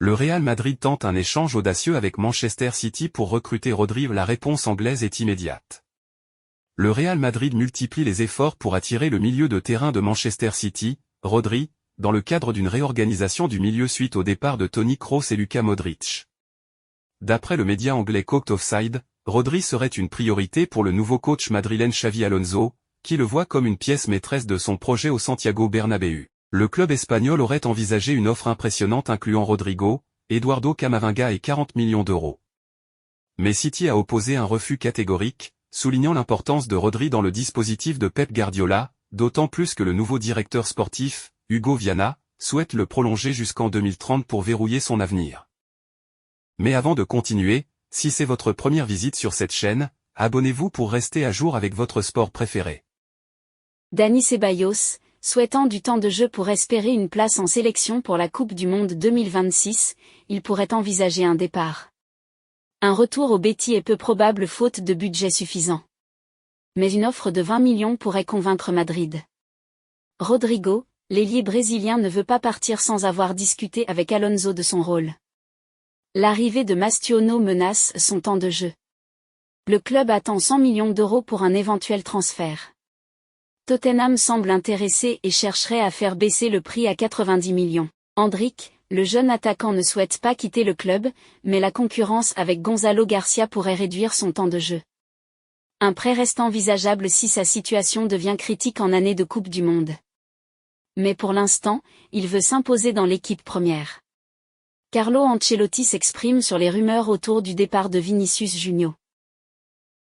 Le Real Madrid tente un échange audacieux avec Manchester City pour recruter Rodri. La réponse anglaise est immédiate. Le Real Madrid multiplie les efforts pour attirer le milieu de terrain de Manchester City, Rodri, dans le cadre d'une réorganisation du milieu suite au départ de Toni Kroos et Luka Modric. D'après le média anglais Court Offside, Rodri serait une priorité pour le nouveau coach madrilène Xavi Alonso, qui le voit comme une pièce maîtresse de son projet au Santiago Bernabéu. Le club espagnol aurait envisagé une offre impressionnante incluant Rodrigo, Eduardo Camavinga et 40 millions d'euros. Mais City a opposé un refus catégorique, soulignant l'importance de Rodri dans le dispositif de Pep Guardiola, d'autant plus que le nouveau directeur sportif, Hugo Viana, souhaite le prolonger jusqu'en 2030 pour verrouiller son avenir. Mais avant de continuer, si c'est votre première visite sur cette chaîne, abonnez-vous pour rester à jour avec votre sport préféré. Dani Ceballos, souhaitant du temps de jeu pour espérer une place en sélection pour la Coupe du Monde 2026, il pourrait envisager un départ. Un retour au Betis est peu probable faute de budget suffisant. Mais une offre de 20 millions pourrait convaincre Madrid. Rodrigo, l'ailier brésilien ne veut pas partir sans avoir discuté avec Alonso de son rôle. L'arrivée de Mastiono menace son temps de jeu. Le club attend 100 millions d'euros pour un éventuel transfert. Tottenham semble intéressé et chercherait à faire baisser le prix à 90 millions. Endrick, le jeune attaquant ne souhaite pas quitter le club, mais la concurrence avec Gonzalo Garcia pourrait réduire son temps de jeu. Un prêt reste envisageable si sa situation devient critique en année de Coupe du Monde. Mais pour l'instant, il veut s'imposer dans l'équipe première. Carlo Ancelotti s'exprime sur les rumeurs autour du départ de Vinicius Junior.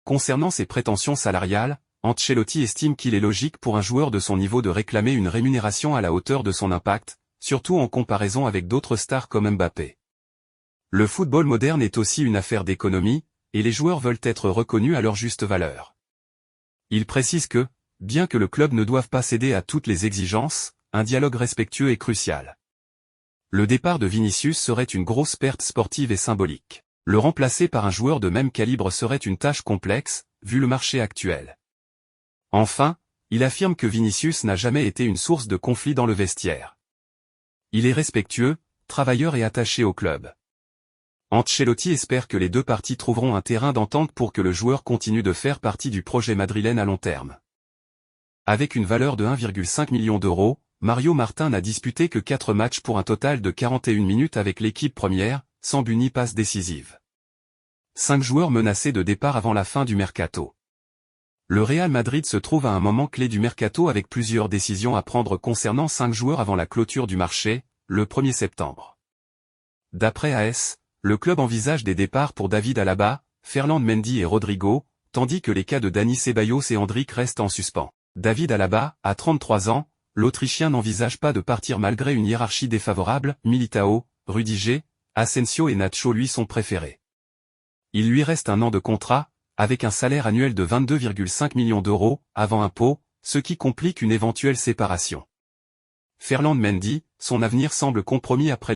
Concernant ses prétentions salariales, Ancelotti estime qu'il est logique pour un joueur de son niveau de réclamer une rémunération à la hauteur de son impact, surtout en comparaison avec d'autres stars comme Mbappé. Le football moderne est aussi une affaire d'économie, et les joueurs veulent être reconnus à leur juste valeur. Il précise que, bien que le club ne doive pas céder à toutes les exigences, un dialogue respectueux est crucial. Le départ de Vinicius serait une grosse perte sportive et symbolique. Le remplacer par un joueur de même calibre serait une tâche complexe, vu le marché actuel. Enfin, il affirme que Vinicius n'a jamais été une source de conflit dans le vestiaire. Il est respectueux, travailleur et attaché au club. Ancelotti espère que les deux parties trouveront un terrain d'entente pour que le joueur continue de faire partie du projet madrilène à long terme. Avec une valeur de 1,5 million d'euros, Mario Martin n'a disputé que 4 matchs pour un total de 41 minutes avec l'équipe première, sans but ni passe décisive. 5 joueurs menacés de départ avant la fin du mercato. Le Real Madrid se trouve à un moment clé du mercato avec plusieurs décisions à prendre concernant 5 joueurs avant la clôture du marché, le 1er septembre. D'après AS, le club envisage des départs pour David Alaba, Ferland Mendy et Rodrigo, tandis que les cas de Dani Ceballos et Endrick restent en suspens. David Alaba, à 33 ans, l'Autrichien n'envisage pas de partir malgré une hiérarchie défavorable. Militao, Rudiger, Asensio et Nacho lui sont préférés. Il lui reste un an de contrat, avec un salaire annuel de 22,5 millions d'euros, avant impôt, ce qui complique une éventuelle séparation. Ferland Mendy, son avenir semble compromis après